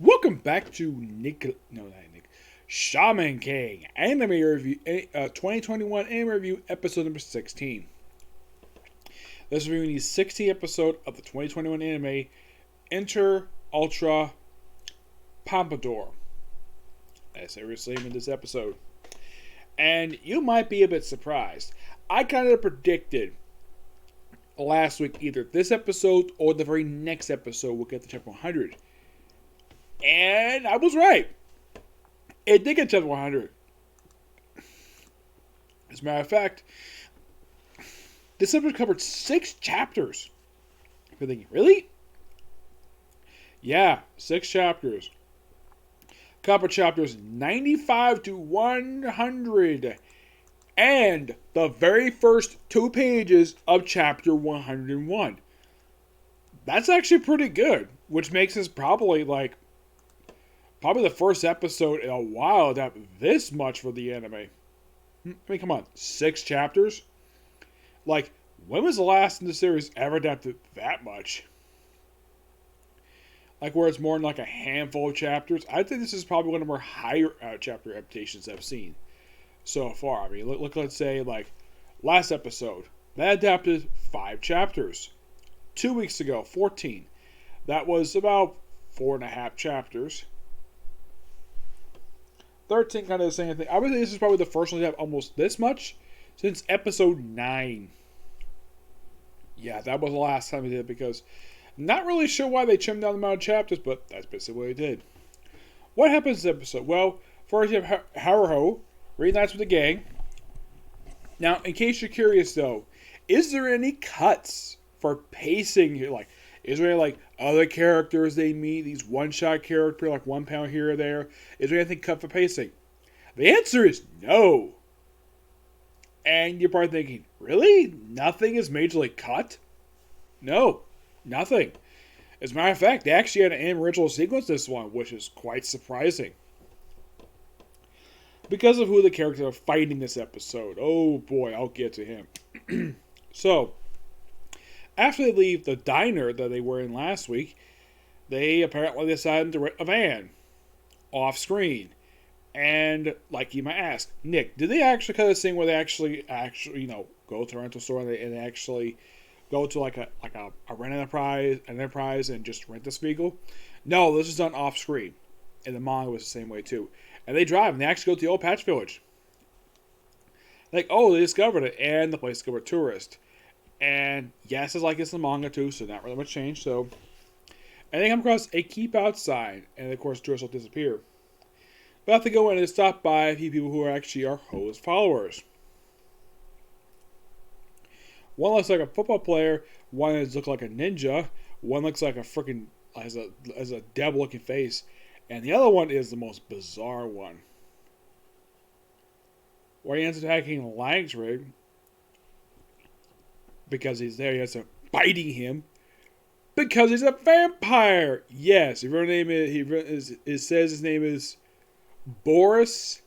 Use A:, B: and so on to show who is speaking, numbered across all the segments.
A: Welcome back to Shaman King Anime Review, 2021 Anime Review, episode number 16. This is reviewing the 60th episode of the 2021 anime, Ultra-Pompadour. That's seriously in this episode. And you might be a bit surprised. I kind of predicted last week either this episode or the very next episode will get to chapter 100. And I was right. It did get chapter 100. As a matter of fact, this episode covered 6 chapters. You're thinking, really? Yeah, 6 chapters. Covered chapters 95 to 100. And the very first 2 pages of chapter 101. That's actually pretty good. Which makes this probably the first episode in a while to have this much for the anime. I mean, come on, 6 chapters? Like, when was the last in the series ever adapted that much? Like, where it's more than like a handful of chapters? I think this is probably one of the more higher chapter adaptations I've seen so far. I mean, look, let's say, like, last episode, that adapted 5 chapters. 2 weeks ago, 14. That was about 4.5 chapters. 13 kind of the same thing. I would say this is probably the first one to have almost this much since episode 9. Yeah, that was the last time we did it because not really sure why they trimmed down the amount of chapters, but that's basically what they did. What happens in this episode? Well, first you have Haruho reunites with the gang. Now, in case you're curious though, is there any cuts for pacing here? Like, is there any other characters they meet, these one-shot characters, like one panel here or there? Is there anything cut for pacing? The answer is no. And you're probably thinking, really? Nothing is majorly cut? No, nothing. As a matter of fact, they actually had an original sequence this one, which is quite surprising. Because of who the characters are fighting this episode. Oh boy, I'll get to him. So, after they leave the diner that they were in last week, they apparently decided to rent a van off screen. And, like you might ask, Nick, did they actually cut a scene where they actually, go to a rental store and they actually go to a rent enterprise and just rent this vehicle? No, this is done off screen. And the manga was the same way too. And they drive and they actually go to the old Patch Village. They discovered it, and the place discovered tourists. And yes, it's like it's the manga too, so not really much change. So, and they come across a keep outside, and of course, tourists will disappear. But have to go in and stop by a few people who are actually Ho's followers. One looks like a football player. One looks like a ninja. One looks like a freaking has a devil-looking face, and the other one is the most bizarre one, where he ends up attacking Langsrig. Because he's there, he has to biting him. Because he's a vampire! Yes, his real name it says his name is Boris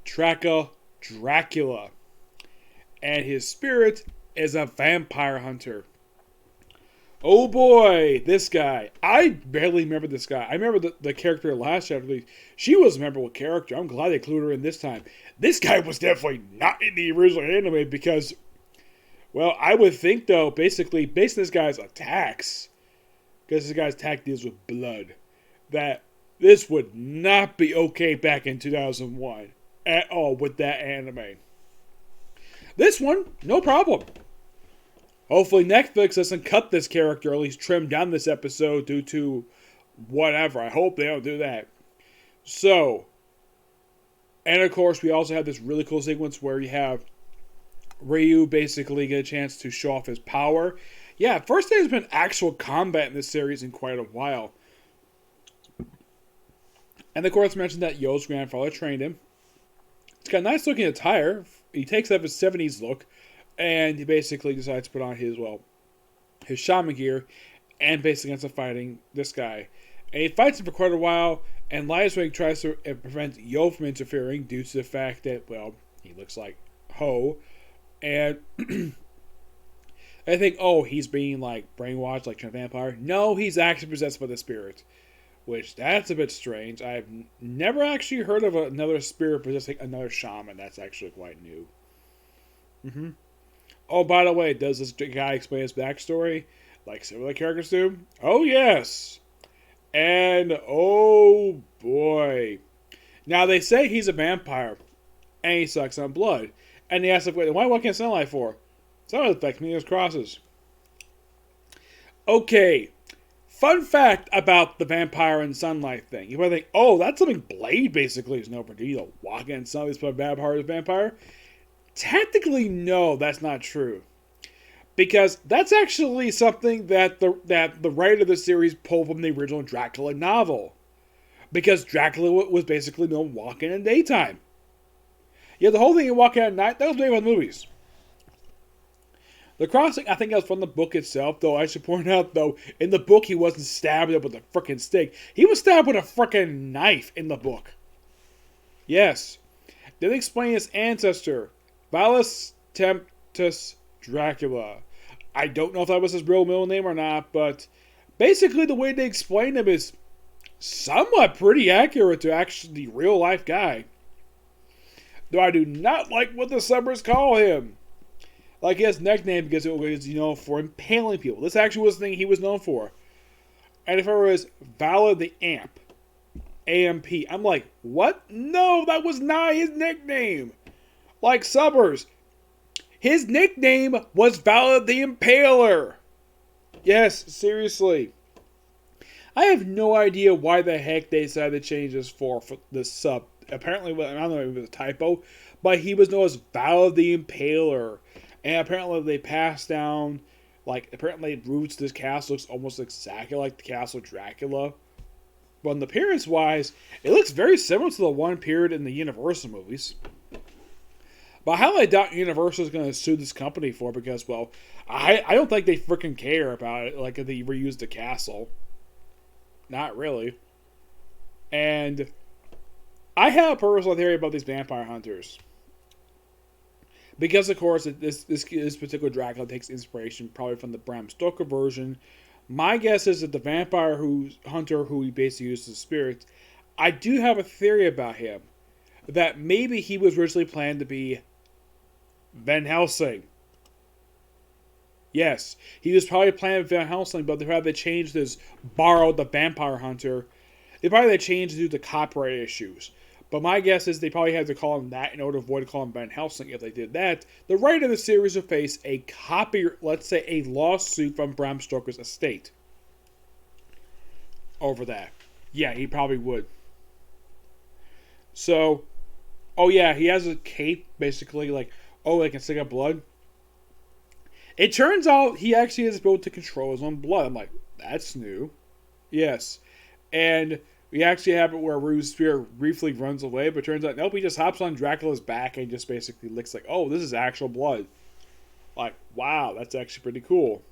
A: Dracula. And his spirit is a vampire hunter. Oh boy, this guy. I barely remember this guy. I remember the character last chapter. She was a memorable character. I'm glad they included her in this time. This guy was definitely not in the original anime because, well, I would think, though, basically, based on this guy's attacks, because this guy's attack deals with blood, that this would not be okay back in 2001 at all with that anime. This one, no problem. Hopefully Netflix doesn't cut this character, or at least trim down this episode due to whatever. I hope they don't do that. So, and of course, we also have this really cool sequence where you have Ryu basically get a chance to show off his power. Yeah, first there's been actual combat in this series in quite a while. And of course mentioned that Yo's grandfather trained him. It's got a nice looking attire. He takes up his 70s look and he basically decides to put on his shaman gear and basically ends up fighting this guy. And he fights him for quite a while, and Lightwing tries to prevent Yo from interfering due to the fact that, well, he looks like Ho. And I think, he's being brainwashed, like a vampire. No, he's actually possessed by the spirit. which that's a bit strange. I've never actually heard of another spirit possessing another shaman. That's actually quite new. Mm-hmm. Oh, by the way, does this guy explain his backstory like similar characters do? Oh, yes. And oh boy. Now they say he's a vampire and he sucks on blood. And he asks, wait, why can't sunlight for? Some of the effects mean crosses. Okay. Fun fact about the vampire and sunlight thing. You might think, oh, that's something Blade basically is known for. You know, walking in sunlight is vampire is vampire. Technically, no, that's not true. Because that's actually something that the writer of the series pulled from the original Dracula novel. Because Dracula was basically known walking in daytime. Yeah, the whole thing of walking at night, that was made by the movies. The crossing, I think that was from the book itself, though I should point out, though, in the book he wasn't stabbed up with a frickin' stake. He was stabbed with a frickin' knife in the book. Yes. Then explain his ancestor, Valus Temptus Dracula. I don't know if that was his real middle name or not, but basically the way they explain him is somewhat pretty accurate to actually the real life guy. Though I do not like what the suburbs call him. Like his nickname because it was, for impaling people. This actually was the thing he was known for. And if it was Valid the Amp, AMP, I'm like, what? No, that was not his nickname. Like Subbers, his nickname was Valid the Impaler. Yes, seriously. I have no idea why the heck they decided to change this for the sub. Apparently, I don't know if it was a typo, but he was known as Valid the Impaler. And apparently they passed down, apparently roots to this castle looks almost exactly like the castle Dracula. But in appearance-wise, it looks very similar to the one period in the Universal movies. But how I doubt Universal is going to sue this company for because, well, I don't think they freaking care about it, like if they reused the castle. Not really. And I have a personal theory about these vampire hunters. Because, of course, this particular Dracula takes inspiration probably from the Bram Stoker version. My guess is that the vampire hunter who he basically uses as spirits, I do have a theory about him. That maybe he was originally planned to be Van Helsing. Yes, he was probably planned Van Helsing, but they probably changed this, borrowed the vampire hunter. They probably changed due to copyright issues. But my guess is they probably had to call him that in order to avoid calling him Van Helsing. If they did that, the writer of the series would face a a lawsuit from Bram Stoker's estate over that. Yeah, he probably would. So, oh yeah, he has a cape, basically, they can suck up blood. It turns out he actually is able to control his own blood. I'm like, that's new. Yes. And we actually have it where Rue's spirit briefly runs away, but turns out, nope, he just hops on Dracula's back and just basically licks oh, this is actual blood. Wow, that's actually pretty cool.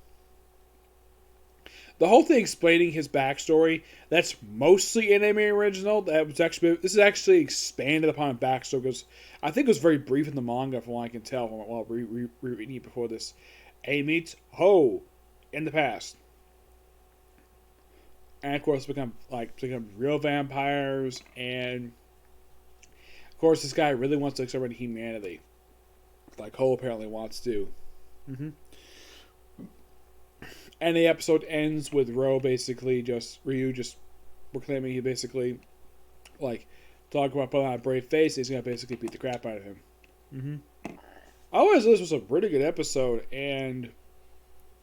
A: The whole thing explaining his backstory, that's mostly in the original. This is actually expanded upon a backstory because I think it was very brief in the manga from what I can tell while reading it before this. A meets Ho in the past. And of course become real vampires, and of course this guy really wants to exterminate humanity. Like Ho apparently wants to. Mm-hmm. And the episode ends with Ryu just proclaiming he basically talk about putting on a brave face, he's gonna basically beat the crap out of him. Mm-hmm. Otherwise, this was a pretty good episode, and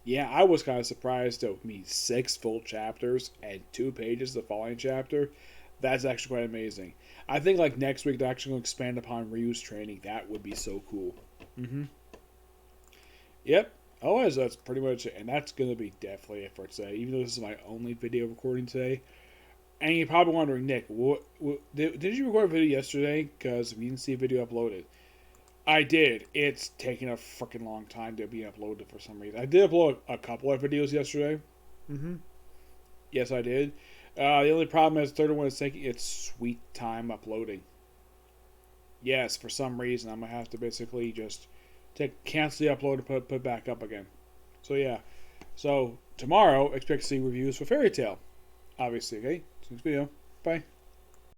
A: yeah, I was kind of surprised to meet 6 full chapters and 2 pages the following chapter. That's actually quite amazing. I think next week they're actually going to expand upon Ryu's training. That would be so cool. Mm-hmm. Yep. Otherwise, that's pretty much it. And that's going to be definitely it for today, even though this is my only video recording today. And you're probably wondering, Nick, did you record a video yesterday? Because if you didn't see a video uploaded. I did. It's taking a freaking long time to be uploaded for some reason. I did upload a couple of videos yesterday. Mm-hmm. Yes, I did. The only problem is the third one is taking its sweet time uploading. Yes, for some reason I'm going to have to basically just cancel the upload and put it back up again. So yeah. So tomorrow, expect to see reviews for Fairy Tail. obviously. Okay, next video. Bye.